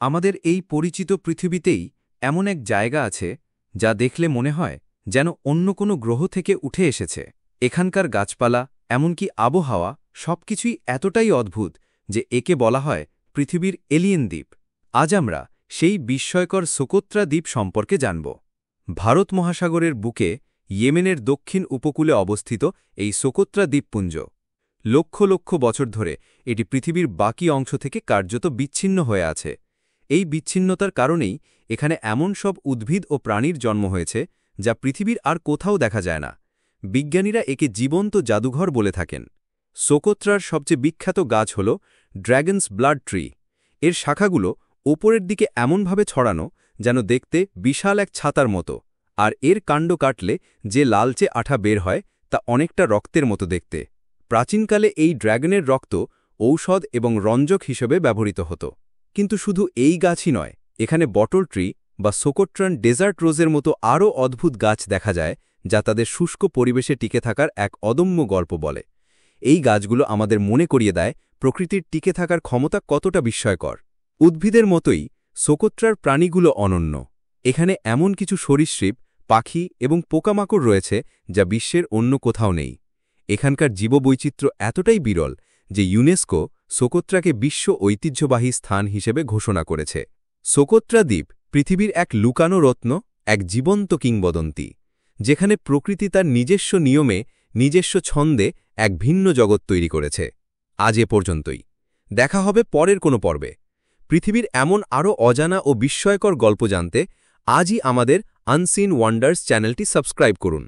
আমাদের এই পরিচিত পৃথিবীতেই এমন এক জায়গা আছে যা দেখলে মনে হয় যেন অন্য কোনো গ্রহ থেকে উঠে এসেছে। এখানকার গাছপালা, এমনকি আবহাওয়া, সবকিছুই এতটাই অদ্ভুত যে একে বলা হয় পৃথিবীর এলিয়েন দ্বীপ। আজ আমরা সেই বিস্ময়কর সোকোত্রা দ্বীপ সম্পর্কে জানব। ভারত মহাসাগরের বুকে ইয়েমেনের দক্ষিণ উপকূলে অবস্থিত এই সোকোত্রা দ্বীপপুঞ্জ লক্ষ লক্ষ বছর ধরে এটি পৃথিবীর বাকি অংশ থেকে কার্যত বিচ্ছিন্ন হয়ে আছে। এই বিচ্ছিন্নতার কারণেই এখানে এমন সব উদ্ভিদ ও প্রাণীর জন্ম হয়েছে যা পৃথিবীর আর কোথাও দেখা যায় না। বিজ্ঞানীরা একে জীবন্ত জাদুঘর বলে থাকেন। সোকোত্রার সবচেয়ে বিখ্যাত গাছ হল ড্র্যাগনস ব্লাড ট্রি। এর শাখাগুলো ওপরের দিকে এমনভাবে ছড়ানো যেন দেখতে বিশাল এক ছাতার মতো, আর এর কাণ্ড কাটলে যে লালচে আঠা বের হয় তা অনেকটা রক্তের মতো দেখতে। প্রাচীনকালে এই ড্র্যাগনের রক্ত ঔষধ এবং রঞ্জক হিসেবে ব্যবহৃত হতো। কিন্তু শুধু এই গাছই নয়, এখানে বটল ট্রি বা সোকোট্রান ডেজার্ট রোজের মতো আরও অদ্ভুত গাছ দেখা যায় যা তাদের শুষ্ক পরিবেশে টিকে থাকার এক অদম্য গল্প বলে। এই গাছগুলো আমাদের মনে করিয়ে দেয় প্রকৃতির টিকে থাকার ক্ষমতা কতটা বিস্ময়কর। উদ্ভিদের মতোই সোকোত্রার প্রাণীগুলো অনন্য। এখানে এমন কিছু সরীসৃপ, পাখি এবং পোকামাকড় রয়েছে যা বিশ্বের অন্য কোথাও নেই। এখানকার জীববৈচিত্র্য এতটাই বিরল যে ইউনেস্কো সোকোত্রাকে বিশ্ব ঐতিহ্যবাহী স্থান হিসেবে ঘোষণা করেছে। সোকোত্রা দ্বীপ পৃথিবীর এক লুকানো রত্ন, এক জীবন্ত কিংবদন্তি, যেখানে প্রকৃতি তার নিজস্ব নিয়মে, নিজস্ব ছন্দে এক ভিন্ন জগৎ তৈরি করেছে। আজ এ পর্যন্তই। দেখা হবে পরের কোনো পর্বে। পৃথিবীর এমন আরও অজানা ও বিস্ময়কর গল্প জানতে আজই আমাদের আনসিন ওয়ান্ডার্স চ্যানেলটি সাবস্ক্রাইব করুন।